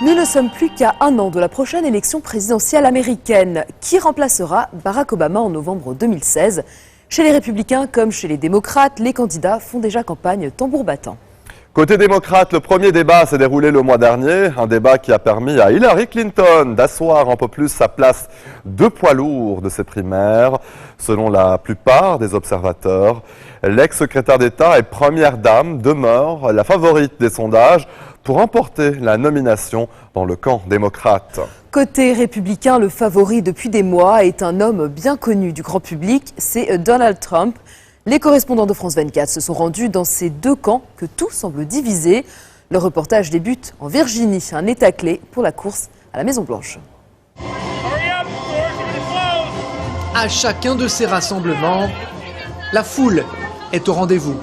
Nous ne sommes plus qu'à un an de la prochaine élection présidentielle américaine. Qui remplacera Barack Obama en novembre 2016 ? Chez les Républicains comme chez les démocrates, les candidats font déjà campagne tambour battant. Côté démocrate, le premier débat s'est déroulé le mois dernier. Un débat qui a permis à Hillary Clinton d'asseoir un peu plus sa place de poids lourd de ses primaires. Selon la plupart des observateurs, l'ex-secrétaire d'État et première dame demeure la favorite des sondages pour remporter la nomination dans le camp démocrate. Côté républicain, le favori depuis des mois est un homme bien connu du grand public, c'est Donald Trump. Les correspondants de France 24 se sont rendus dans ces deux camps que tout semble diviser. Le reportage débute en Virginie, un état clé pour la course à la Maison-Blanche. À chacun de ces rassemblements, la foule est au rendez-vous.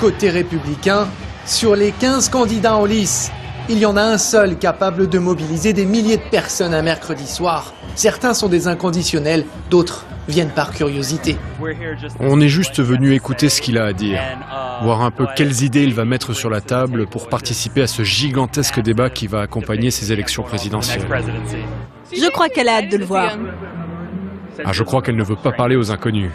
Côté républicain, sur les 15 candidats en lice, il y en a un seul capable de mobiliser des milliers de personnes un mercredi soir. Certains sont des inconditionnels, d'autres viennent par curiosité. On est juste venu écouter ce qu'il a à dire, voir un peu quelles idées il va mettre sur la table pour participer à ce gigantesque débat qui va accompagner ces élections présidentielles. Je crois qu'elle a hâte de le voir. Ah, je crois qu'elle ne veut pas parler aux inconnus.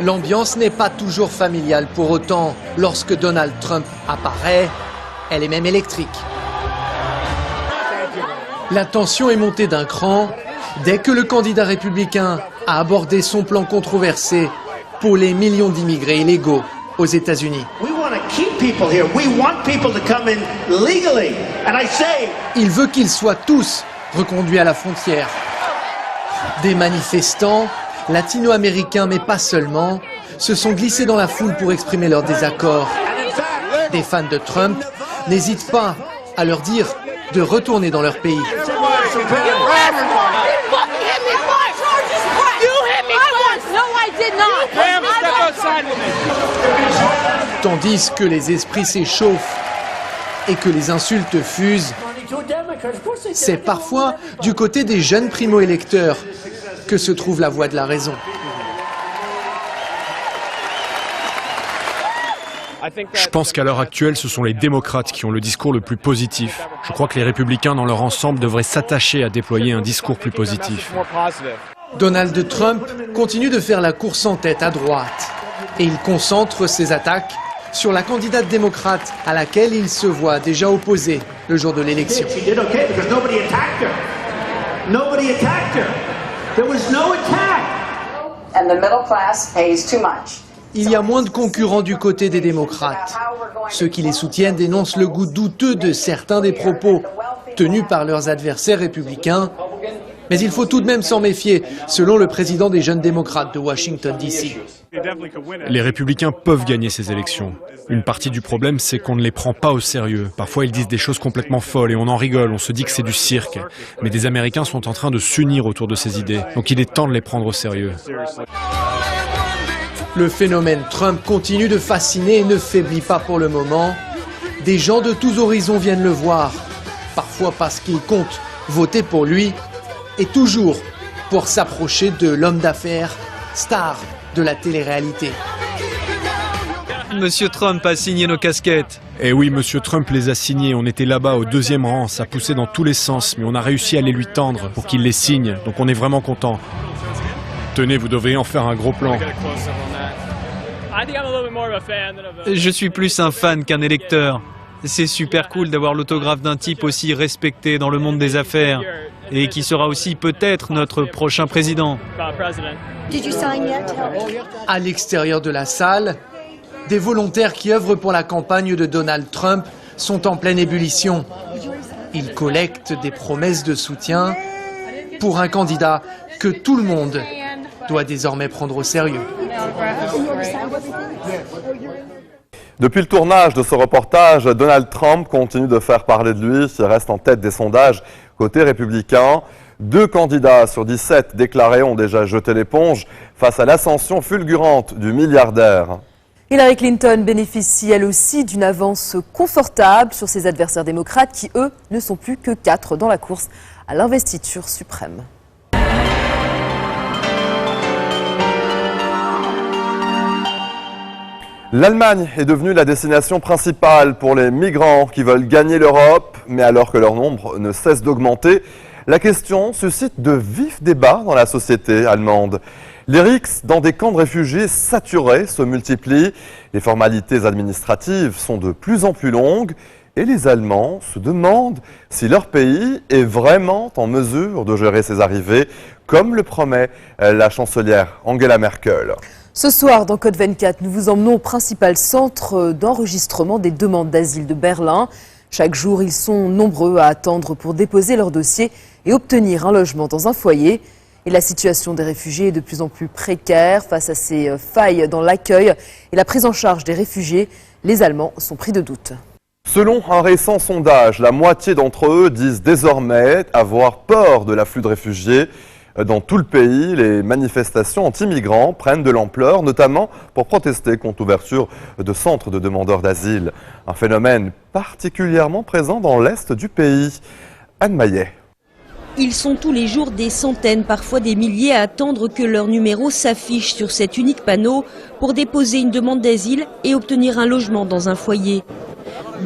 L'ambiance n'est pas toujours familiale pour autant. Lorsque Donald Trump apparaît, elle est même électrique. La tension est montée d'un cran dès que le candidat républicain a abordé son plan controversé pour les millions d'immigrés illégaux aux États-Unis. Il veut qu'ils soient tous reconduits à la frontière. Des manifestants latino-américains, mais pas seulement, se sont glissés dans la foule pour exprimer leur désaccord. Des fans de Trump n'hésitent pas à leur dire de retourner dans leur pays. Tandis que les esprits s'échauffent et que les insultes fusent, c'est parfois du côté des jeunes primo-électeurs que se trouve la voie de la raison. Je pense qu'à l'heure actuelle, ce sont les démocrates qui ont le discours le plus positif. Je crois que les républicains dans leur ensemble devraient s'attacher à déployer un discours plus positif. Donald Trump continue de faire la course en tête à droite et il concentre ses attaques sur la candidate démocrate à laquelle il se voit déjà opposé le jour de l'élection. Il y a moins de concurrents du côté des démocrates. Ceux qui les soutiennent dénoncent le goût douteux de certains des propos tenus par leurs adversaires républicains. Mais il faut tout de même s'en méfier, selon le président des jeunes démocrates de Washington, D.C. Les républicains peuvent gagner ces élections. Une partie du problème, c'est qu'on ne les prend pas au sérieux. Parfois, ils disent des choses complètement folles et on en rigole, on se dit que c'est du cirque. Mais des Américains sont en train de s'unir autour de ces idées. Donc il est temps de les prendre au sérieux. Le phénomène Trump continue de fasciner et ne faiblit pas pour le moment. Des gens de tous horizons viennent le voir, parfois parce qu'ils comptent voter pour lui, et toujours pour s'approcher de l'homme d'affaires, star de la télé-réalité. Monsieur Trump a signé nos casquettes. Eh oui, Monsieur Trump les a signés. On était là-bas au deuxième rang, ça poussait dans tous les sens, mais on a réussi à les lui tendre pour qu'il les signe, donc on est vraiment content. Tenez, vous devriez en faire un gros plan. Je suis plus un fan qu'un électeur. C'est super cool d'avoir l'autographe d'un type aussi respecté dans le monde des affaires et qui sera aussi peut-être notre prochain président. À l'extérieur de la salle, des volontaires qui œuvrent pour la campagne de Donald Trump sont en pleine ébullition. Ils collectent des promesses de soutien pour un candidat que tout le monde doit désormais prendre au sérieux. Depuis le tournage de ce reportage, Donald Trump continue de faire parler de lui, il reste en tête des sondages côté républicain. 2 candidats sur 17 déclarés ont déjà jeté l'éponge face à l'ascension fulgurante du milliardaire. Hillary Clinton bénéficie elle aussi d'une avance confortable sur ses adversaires démocrates qui, eux, ne sont plus que 4 dans la course à l'investiture suprême. L'Allemagne est devenue la destination principale pour les migrants qui veulent gagner l'Europe, mais alors que leur nombre ne cesse d'augmenter, la question suscite de vifs débats dans la société allemande. Les rixes dans des camps de réfugiés saturés se multiplient, les formalités administratives sont de plus en plus longues et les Allemands se demandent si leur pays est vraiment en mesure de gérer ces arrivées, comme le promet la chancelière Angela Merkel. Ce soir, dans Code 24, nous vous emmenons au principal centre d'enregistrement des demandes d'asile de Berlin. Chaque jour, ils sont nombreux à attendre pour déposer leur dossier et obtenir un logement dans un foyer. Et la situation des réfugiés est de plus en plus précaire. Face à ces failles dans l'accueil et la prise en charge des réfugiés, les Allemands sont pris de doute. Selon un récent sondage, la moitié d'entre eux disent désormais avoir peur de l'afflux de réfugiés. Dans tout le pays, les manifestations anti-migrants prennent de l'ampleur, notamment pour protester contre l'ouverture de centres de demandeurs d'asile. Un phénomène particulièrement présent dans l'est du pays. Anne Maillet. Ils sont tous les jours des centaines, parfois des milliers, à attendre que leur numéro s'affiche sur cet unique panneau pour déposer une demande d'asile et obtenir un logement dans un foyer.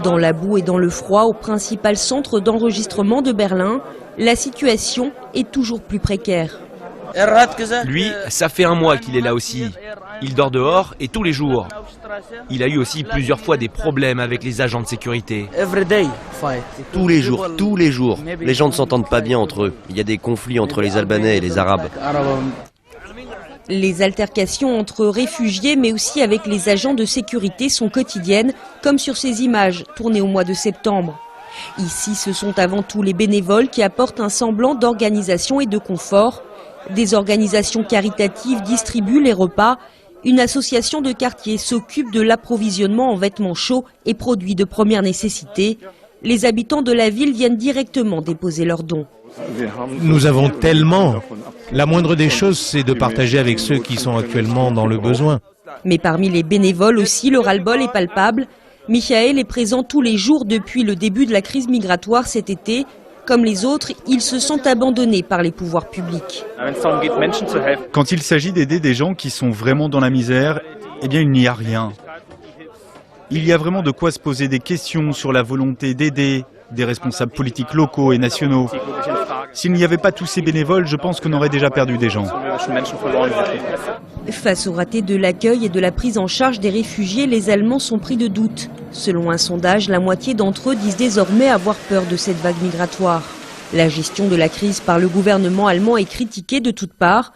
Dans la boue et dans le froid, au principal centre d'enregistrement de Berlin, la situation est toujours plus précaire. Lui, ça fait un mois qu'il est là aussi. Il dort dehors et tous les jours. Il a eu aussi plusieurs fois des problèmes avec les agents de sécurité. Tous les jours. Les gens ne s'entendent pas bien entre eux. Il y a des conflits entre les Albanais et les Arabes. Les altercations entre réfugiés mais aussi avec les agents de sécurité sont quotidiennes, comme sur ces images tournées au mois de septembre. Ici, ce sont avant tout les bénévoles qui apportent un semblant d'organisation et de confort. Des organisations caritatives distribuent les repas. Une association de quartier s'occupe de l'approvisionnement en vêtements chauds et produits de première nécessité. Les habitants de la ville viennent directement déposer leurs dons. Nous avons tellement. La moindre des choses, c'est de partager avec ceux qui sont actuellement dans le besoin. Mais parmi les bénévoles aussi, le ras-le-bol est palpable. Michael est présent tous les jours depuis le début de la crise migratoire cet été. Comme les autres, ils se sentent abandonnés par les pouvoirs publics. Quand il s'agit d'aider des gens qui sont vraiment dans la misère, eh bien il n'y a rien. Il y a vraiment de quoi se poser des questions sur la volonté d'aider des responsables politiques locaux et nationaux. S'il n'y avait pas tous ces bénévoles, je pense qu'on aurait déjà perdu des gens. Face au raté de l'accueil et de la prise en charge des réfugiés, les Allemands sont pris de doute. Selon un sondage, la moitié d'entre eux disent désormais avoir peur de cette vague migratoire. La gestion de la crise par le gouvernement allemand est critiquée de toutes parts.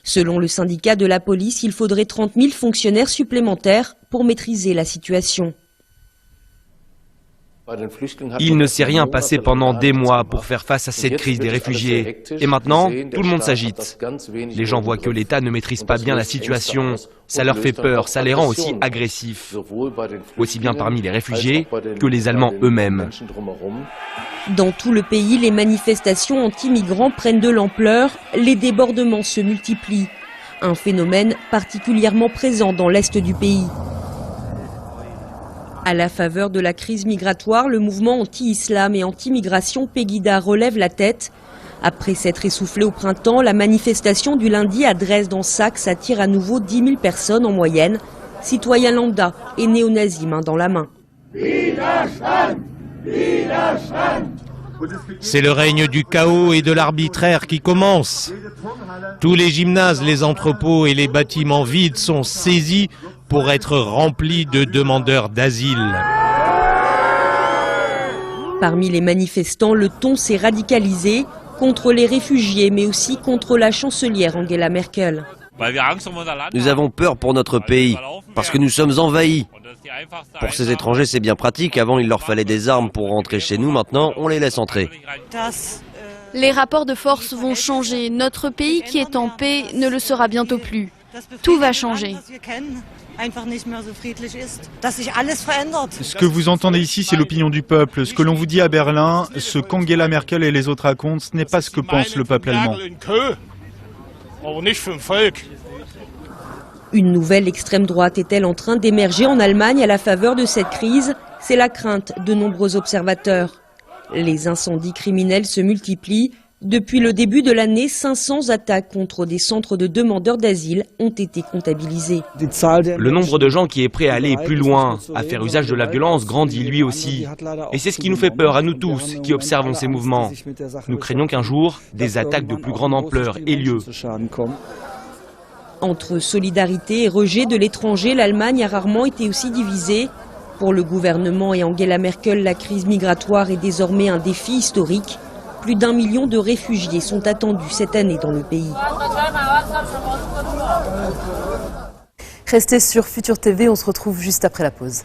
Selon le syndicat de la police, il faudrait 30 000 fonctionnaires supplémentaires pour maîtriser la situation. Il ne s'est rien passé pendant des mois pour faire face à cette crise des réfugiés. Et maintenant, tout le monde s'agite. Les gens voient que l'État ne maîtrise pas bien la situation. Ça leur fait peur, ça les rend aussi agressifs. Aussi bien parmi les réfugiés que les Allemands eux-mêmes. Dans tout le pays, les manifestations anti-migrants prennent de l'ampleur. Les débordements se multiplient. Un phénomène particulièrement présent dans l'est du pays. À la faveur de la crise migratoire, le mouvement anti-islam et anti-migration Pegida relève la tête. Après s'être essoufflé au printemps, la manifestation du lundi à Dresde-en-Saxe attire à nouveau 10 000 personnes en moyenne. Citoyens lambda et néo-nazis main dans la main. C'est le règne du chaos et de l'arbitraire qui commence. Tous les gymnases, les entrepôts et les bâtiments vides sont saisis pour être remplis de demandeurs d'asile. Parmi les manifestants, le ton s'est radicalisé contre les réfugiés, mais aussi contre la chancelière Angela Merkel. Nous avons peur pour notre pays, parce que nous sommes envahis. Pour ces étrangers, c'est bien pratique. Avant, il leur fallait des armes pour rentrer chez nous. Maintenant, on les laisse entrer. Les rapports de force vont changer. Notre pays qui est en paix ne le sera bientôt plus. Tout va changer. Ce que vous entendez ici, c'est l'opinion du peuple. Ce que l'on vous dit à Berlin, ce qu'Angela Merkel et les autres racontent, ce n'est pas ce que pense le peuple allemand. Une nouvelle extrême droite est-elle en train d'émerger en Allemagne à la faveur de cette crise? C'est la crainte de nombreux observateurs. Les incendies criminels se multiplient. Depuis le début de l'année, 500 attaques contre des centres de demandeurs d'asile ont été comptabilisées. Le nombre de gens qui est prêt à aller plus loin, à faire usage de la violence, grandit lui aussi. Et c'est ce qui nous fait peur à nous tous qui observons ces mouvements. Nous craignons qu'un jour, des attaques de plus grande ampleur aient lieu. Entre solidarité et rejet de l'étranger, l'Allemagne a rarement été aussi divisée. Pour le gouvernement et Angela Merkel, la crise migratoire est désormais un défi historique. Plus d'1 million de réfugiés sont attendus cette année dans le pays. Restez sur Futur TV, on se retrouve juste après la pause.